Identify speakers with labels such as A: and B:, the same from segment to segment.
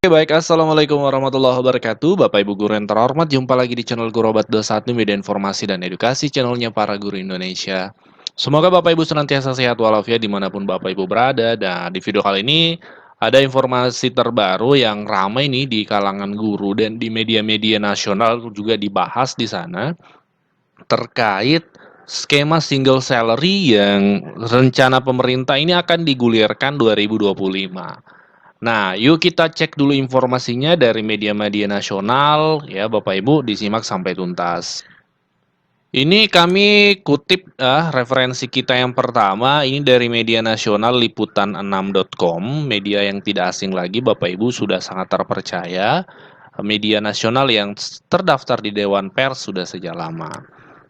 A: Oke baik, Assalamualaikum warahmatullahi wabarakatuh. Bapak Ibu guru yang terhormat, jumpa lagi di channel Guru Obat 21 Media Informasi dan Edukasi, channelnya para guru Indonesia. Semoga Bapak Ibu senantiasa sehat walafiat dimanapun Bapak Ibu berada. Dan di video kali ini ada informasi terbaru yang ramai nih di kalangan guru dan di media-media nasional juga dibahas di sana terkait skema single salary yang rencana pemerintah ini akan digulirkan 2025. Nah, yuk kita cek dulu informasinya dari media-media nasional ya Bapak Ibu, disimak sampai tuntas. Ini kami kutip referensi kita yang pertama, ini dari media nasional liputan6.com, media yang tidak asing lagi Bapak Ibu sudah sangat terpercaya, media nasional yang terdaftar di Dewan Pers sudah sejak lama.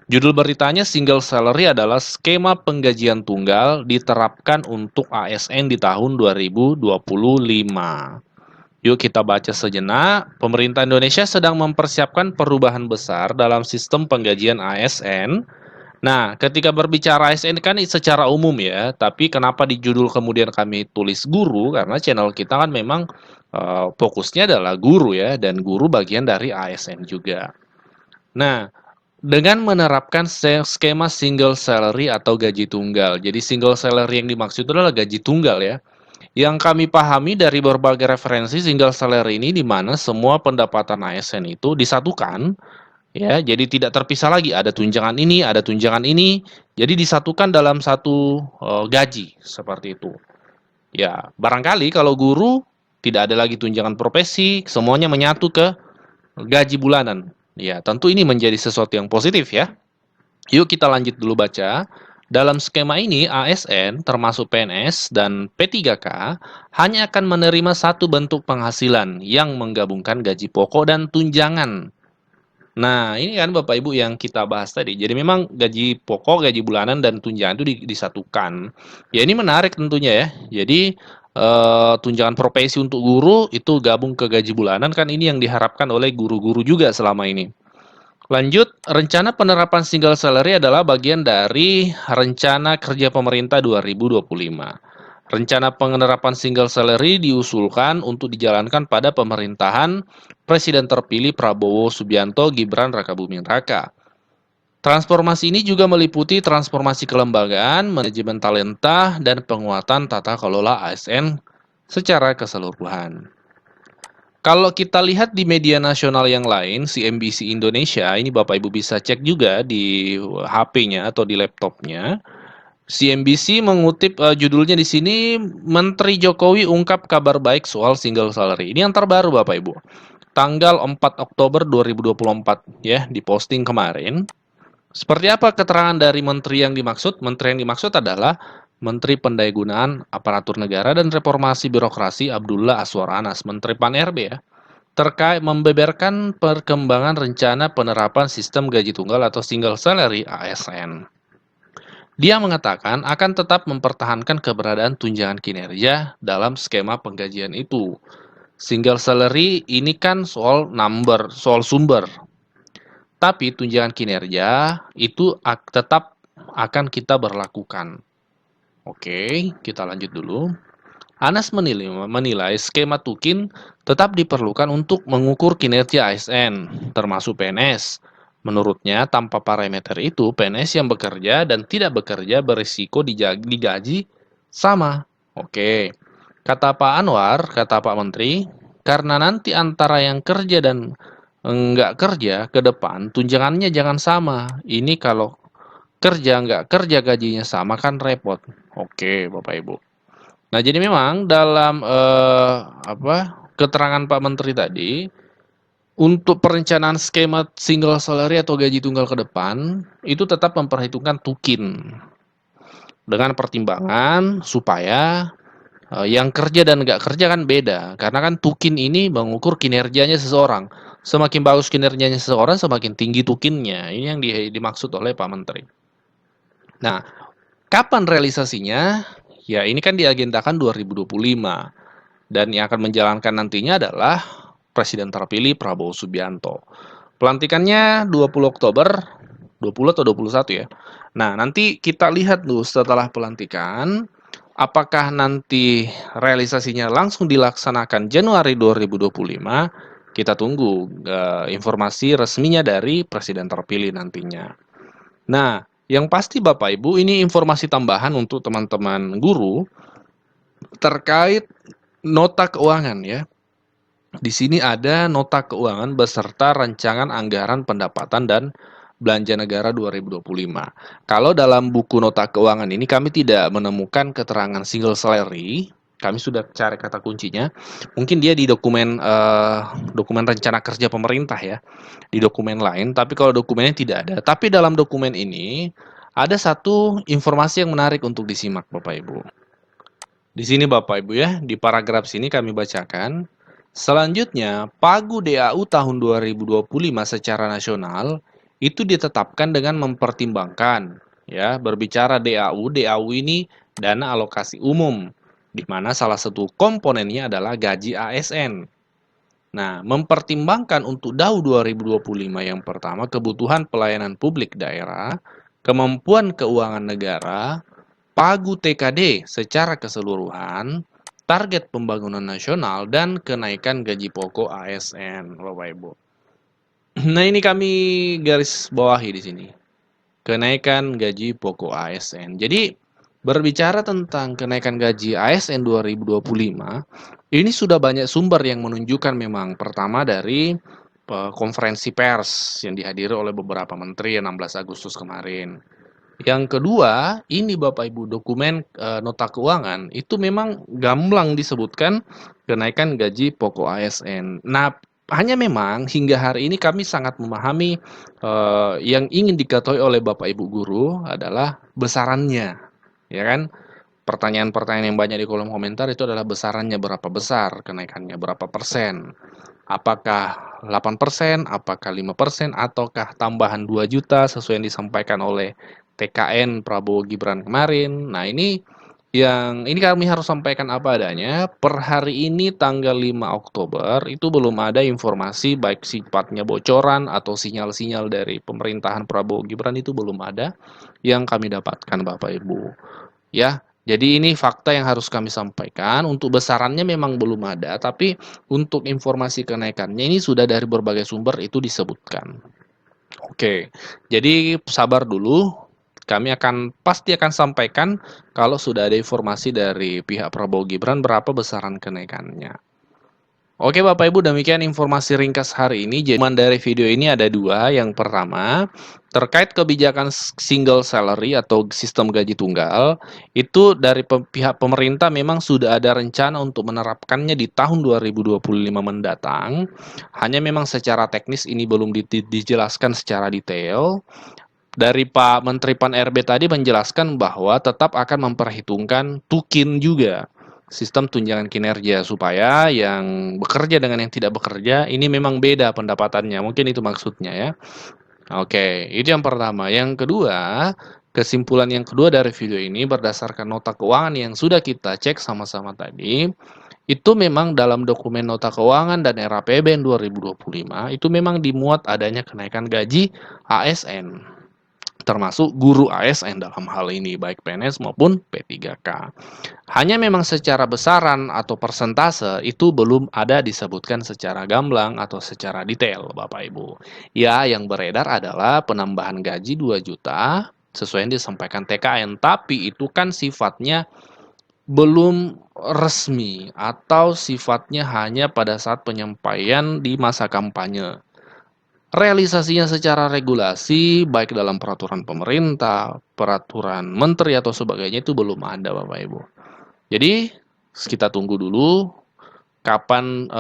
A: Judul beritanya single salary adalah skema penggajian tunggal diterapkan untuk ASN di tahun 2025. Yuk kita baca sejenak. Pemerintah Indonesia sedang mempersiapkan perubahan besar dalam sistem penggajian ASN. Nah, ketika berbicara ASN kan secara umum ya, tapi kenapa di judul kemudian kami tulis guru? Karena channel kita kan memang fokusnya adalah guru ya, dan guru bagian dari ASN juga. Nah, dengan menerapkan skema single salary atau gaji tunggal. Jadi single salary yang dimaksud adalah gaji tunggal ya. Yang kami pahami dari berbagai referensi single salary ini di mana semua pendapatan ASN itu disatukan ya. Jadi tidak terpisah lagi, ada tunjangan ini, ada tunjangan ini. Jadi disatukan dalam satu gaji seperti itu. Ya, barangkali kalau guru tidak ada lagi tunjangan profesi, semuanya menyatu ke gaji bulanan. Ya, tentu ini menjadi sesuatu yang positif ya. Yuk kita lanjut dulu baca. Dalam skema ini, ASN termasuk PNS dan P3K hanya akan menerima satu bentuk penghasilan yang menggabungkan gaji pokok dan tunjangan. Nah, ini kan Bapak Ibu yang kita bahas tadi. Jadi memang gaji pokok, gaji bulanan, dan tunjangan itu disatukan. Ya ini menarik tentunya ya. Jadi tunjangan profesi untuk guru itu gabung ke gaji bulanan kan ini yang diharapkan oleh guru-guru juga selama ini. Lanjut, rencana penerapan single salary adalah bagian dari rencana kerja pemerintah 2025. Rencana penerapan single salary diusulkan untuk dijalankan pada pemerintahan Presiden terpilih Prabowo Subianto Gibran Rakabuming Raka. Transformasi ini juga meliputi transformasi kelembagaan, manajemen talenta, dan penguatan tata kelola ASN secara keseluruhan. Kalau kita lihat di media nasional yang lain, CNBC Indonesia, ini Bapak Ibu bisa cek juga di HP-nya atau di laptopnya. CNBC mengutip judulnya di sini, Menteri Jokowi ungkap kabar baik soal single salary. Ini yang terbaru Bapak Ibu. Tanggal 4 Oktober 2024 ya, diposting kemarin. Seperti apa keterangan dari menteri yang dimaksud? Menteri yang dimaksud adalah Menteri Pendayagunaan Aparatur Negara dan Reformasi Birokrasi Abdullah Azwar Anas, Menteri Pan-RB ya, terkait membeberkan perkembangan rencana penerapan sistem gaji tunggal atau single salary ASN. Dia mengatakan akan tetap mempertahankan keberadaan tunjangan kinerja dalam skema penggajian itu. Single salary ini kan soal number, soal sumber. Tapi tunjangan kinerja itu tetap akan kita berlakukan. Oke, kita lanjut dulu. Anas menilai skema Tukin tetap diperlukan untuk mengukur kinerja ASN, termasuk PNS. Menurutnya, tanpa parameter itu, PNS yang bekerja dan tidak bekerja berisiko digaji sama. Oke, kata Pak Anwar, kata Pak Menteri, karena nanti antara yang kerja dan enggak kerja ke depan, tunjangannya jangan sama. Ini kalau kerja enggak kerja gajinya sama kan repot. Oke, Bapak Ibu. Nah, jadi memang dalam keterangan Pak Menteri tadi, untuk perencanaan skema single salary atau gaji tunggal ke depan, itu tetap memperhitungkan tukin. Dengan pertimbangan supaya yang kerja dan nggak kerja kan beda. Karena kan tukin ini mengukur kinerjanya seseorang. Semakin bagus kinerjanya seseorang, semakin tinggi tukinnya. Ini yang dimaksud oleh Pak Menteri. Nah, kapan realisasinya? Ya, ini kan diagendakan 2025. Dan yang akan menjalankan nantinya adalah Presiden terpilih Prabowo Subianto. Pelantikannya 20 Oktober, 20 atau 21 ya. Nah, nanti kita lihat dulu setelah pelantikan, Apakah nanti realisasinya langsung dilaksanakan Januari 2025? Kita tunggu informasi resminya dari presiden terpilih nantinya. Nah, yang pasti Bapak Ibu, ini informasi tambahan untuk teman-teman guru terkait nota keuangan ya. Di sini ada nota keuangan beserta rancangan anggaran pendapatan dan belanja negara 2025. Kalau dalam buku nota keuangan ini kami tidak menemukan keterangan single salary, kami sudah cari kata kuncinya. Mungkin dia di dokumen rencana kerja pemerintah ya, di dokumen lain, tapi kalau dokumennya tidak ada. Tapi dalam dokumen ini ada satu informasi yang menarik untuk disimak Bapak Ibu. Di sini Bapak Ibu ya, di paragraf sini kami bacakan. Selanjutnya, Pagu DAU tahun 2025 secara nasional itu ditetapkan dengan mempertimbangkan ya, berbicara DAU ini dana alokasi umum di mana salah satu komponennya adalah gaji ASN. Nah, mempertimbangkan untuk DAU 2025 yang pertama kebutuhan pelayanan publik daerah, kemampuan keuangan negara, Pagu TKD secara keseluruhan, target pembangunan nasional, dan kenaikan gaji pokok ASN, Bapak Ibu. Nah, ini kami garis bawahi di sini. Kenaikan gaji pokok ASN. Jadi, berbicara tentang kenaikan gaji ASN 2025, ini sudah banyak sumber yang menunjukkan memang pertama dari konferensi pers yang dihadiri oleh beberapa menteri 16 Agustus kemarin. Yang kedua, ini Bapak Ibu dokumen nota keuangan itu memang gamblang disebutkan kenaikan gaji pokok ASN. Nah, hanya memang hingga hari ini kami sangat memahami yang ingin diketahui oleh Bapak Ibu guru adalah besarannya, ya kan? Pertanyaan-pertanyaan yang banyak di kolom komentar itu adalah besarannya berapa besar, kenaikannya berapa persen. Apakah 8%, apakah 5%, ataukah tambahan 2 juta sesuai yang disampaikan oleh TKN Prabowo Gibran kemarin. Nah, ini kami harus sampaikan apa adanya. Per hari ini tanggal 5 Oktober itu belum ada informasi baik sifatnya bocoran atau sinyal-sinyal dari pemerintahan Prabowo Gibran itu belum ada yang kami dapatkan Bapak Ibu. Ya, jadi ini fakta yang harus kami sampaikan. Untuk besarannya memang belum ada, tapi untuk informasi kenaikannya ini sudah dari berbagai sumber itu disebutkan. Oke, jadi sabar dulu. Kami pasti akan sampaikan kalau sudah ada informasi dari pihak Prabowo Gibran berapa besaran kenaikannya. Oke Bapak Ibu, demikian informasi ringkas hari ini. Jadi dari video ini ada dua. Yang pertama, terkait kebijakan single salary atau sistem gaji tunggal, itu dari pihak pemerintah memang sudah ada rencana untuk menerapkannya di tahun 2025 mendatang. Hanya memang secara teknis ini belum dijelaskan secara detail. Dari Pak Menteri Pan-RB tadi menjelaskan bahwa tetap akan memperhitungkan tukin juga, sistem tunjangan kinerja, supaya yang bekerja dengan yang tidak bekerja ini memang beda pendapatannya. Mungkin itu maksudnya ya. Oke, itu yang pertama. Yang kedua, kesimpulan yang kedua dari video ini berdasarkan nota keuangan yang sudah kita cek sama-sama tadi, itu memang dalam dokumen nota keuangan dan RAPBN 2025 itu memang dimuat adanya kenaikan gaji ASN. Termasuk guru ASN dalam hal ini, baik PNS maupun P3K. Hanya memang secara besaran atau persentase itu belum ada disebutkan secara gamblang atau secara detail, Bapak Ibu. Ya, yang beredar adalah penambahan gaji 2 juta sesuai yang disampaikan TKN, tapi itu kan sifatnya belum resmi atau sifatnya hanya pada saat penyampaian di masa kampanye. Realisasinya secara regulasi, baik dalam peraturan pemerintah, peraturan menteri atau sebagainya itu belum ada Bapak Ibu. Jadi, kita tunggu dulu kapan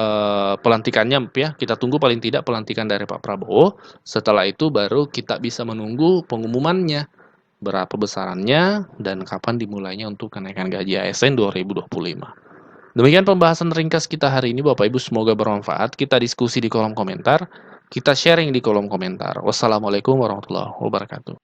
A: pelantikannya ya. Kita tunggu paling tidak pelantikan dari Pak Prabowo. Setelah itu baru kita bisa menunggu pengumumannya. Berapa besarannya dan kapan dimulainya untuk kenaikan gaji ASN 2025. Demikian pembahasan ringkas kita hari ini Bapak Ibu, semoga bermanfaat. Kita diskusi di kolom komentar. Kita sharing di kolom komentar. Wassalamualaikum warahmatullahi wabarakatuh.